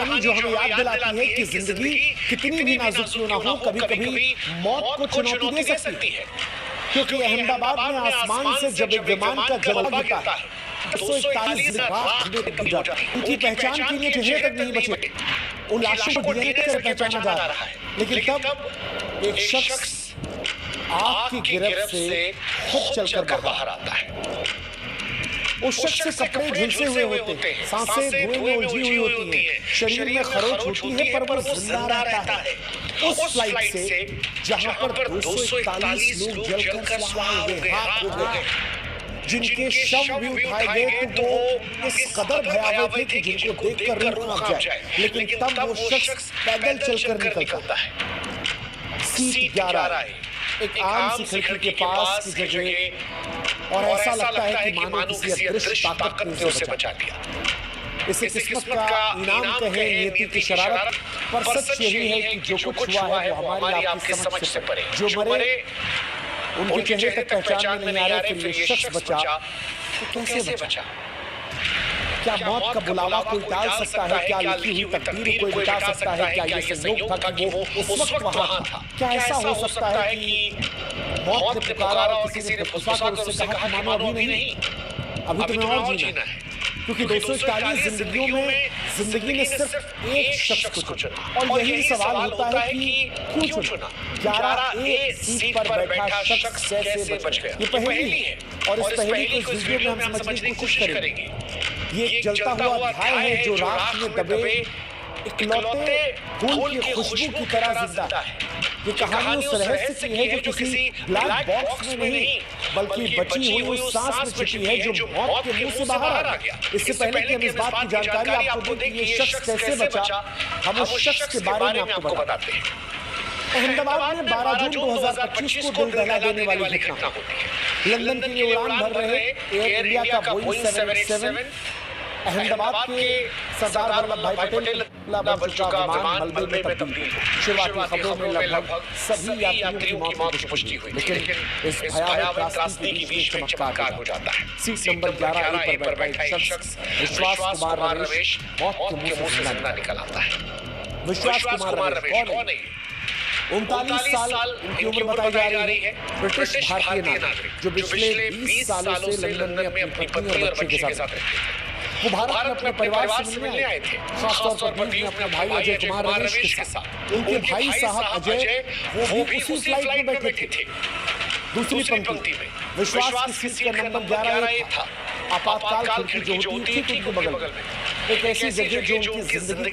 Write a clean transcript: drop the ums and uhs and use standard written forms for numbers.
कहानी जो हमें याद दिलाती है कि जिंदगी कितनी भी नाजुक क्यों ना हो, कभी कभी मौत को चुनौती दे सकती है। क्योंकि अहमदाबाद में आसमान से जब एक विमान का जवाब गिरता है, 241 लाख उनकी पहचान के लिए चेहरे तक नहीं बचे। उन लाशों को डीएनए से पहचाना जा रहा है, लेकिन तब एक शख्स आग की गिरफ्त से खुद चलकर बाहर आता है। उस शख्स से कपड़े झुलसे हुए होते हैं, सांसें धुएं में उलझी हुई होती हैं, शरीर में खरोंच होती है, पर वो जिंदा रहता है। उस फ्लाइट से जहां पर 241 लोग जलकर स्वाहा हुए, राख हो गए, जिनके शव भी उठाए गए, तो वो इस कदर भयावह थे कि जिनको देखकर रूह कांप जाए। लेकिन तब वो शख्स पैदल चलकर निकलता है। सीट 11 एक आम सी खिड़की के पास की जगह, और ऐसा लगता है कि मानो किसी अदृश्य ताकत ने उसे बचा लिया। इसे किस्मत का इनाम कहे, नियति की शरारत, पर सच यही है कि जो कुछ हुआ है वो हमारी आपकी समझ से परे। जो मरे उनके चेहरे तक पहचान में नहीं आ रहे, फिर ये शख्स बचा तो कैसे बचा? क्या मौत का बुलावा कोई टाल सकता है? क्या लिखी हुई तकदीर कोई मिटा सकता है? क्या ये संयोग था कि वो उस वक्त वहां था? क्या ऐसा हो सकता है कि मौत ने पुकारा और किसी ने फुसफुसा कर उससे कहा कि मानो अभी नहीं, अभी तुम्हें और जीना है? क्योंकि 241 जिंदगियों में जिंदगी ने सिर्फ एक शख्स को चुना, और यही सवाल होता है कि क्यों चुना? 11A सीट पर बैठा शख्स कैसे बच गया? ये पहेली है, और इस पहेली को इस वीडियो में हम समझने की कोशिश करेंगे। ये एक जलता हुआ अध्याय है जो राख में दबे इकलौते फूल की खुशबू की तरह जिंदा है। ये कहानी उस रहस्य की है जो किसी ब्लैक बॉक्स में नहीं, बल्कि बची हुई उस सांस में छिपी है जो मौत के मुंह से बाहर आ गया। इससे पहले कि हम इस बात की जानकारी आपको दें कि ये शख्स कैसे बचा, हम उस शख्स के बारे में आपको बताते हैं। अहमदाबाद में 12 जून 2025 को दिल दहला देने वाली घटना होती है। लंदन के लिए उड़ान भर रहे एयर इंडिया का बोइंग 787 अहमदाबाद के सरदार वल्लभ भाई पटेल बन चुका विमान मलबे में तब्दील। शुरुआती खबरों में लगभग सभी यात्रियों की मौत की पुष्टि हुई, लेकिन इस भयावह त्रासदी के बीच में चमत्कार हो जाता है। सीट नंबर 11A पर बैठा एक शख्स विश्वास कुमार रमेश मौत के मुंह से जिंदा निकल आता है। विश्वास कुमार रमेश कौन है? 39 साल उनकी उम्र बताई जा रही है। ब्रिटिश भारतीय नागरिक जो पिछले 20 सालों से लंदन में अपनी पत्नी और बच्चे के साथ रहते थे। वो भारत में अपने परिवार से मिलने आए थे, खासतौर पर बीच में अपने भाई अजय कुमार रमेश के साथ। उनके भाई साहब अजय वो भी उसी फ्लाइट में बैठे थे। दूसरी पंक्ति में विश्वास की सीट का नंबर 11A था। आपातकाल खिड़की जो होती थी उनके बगल में एक ऐसी जगह जो उनकी जिंदगी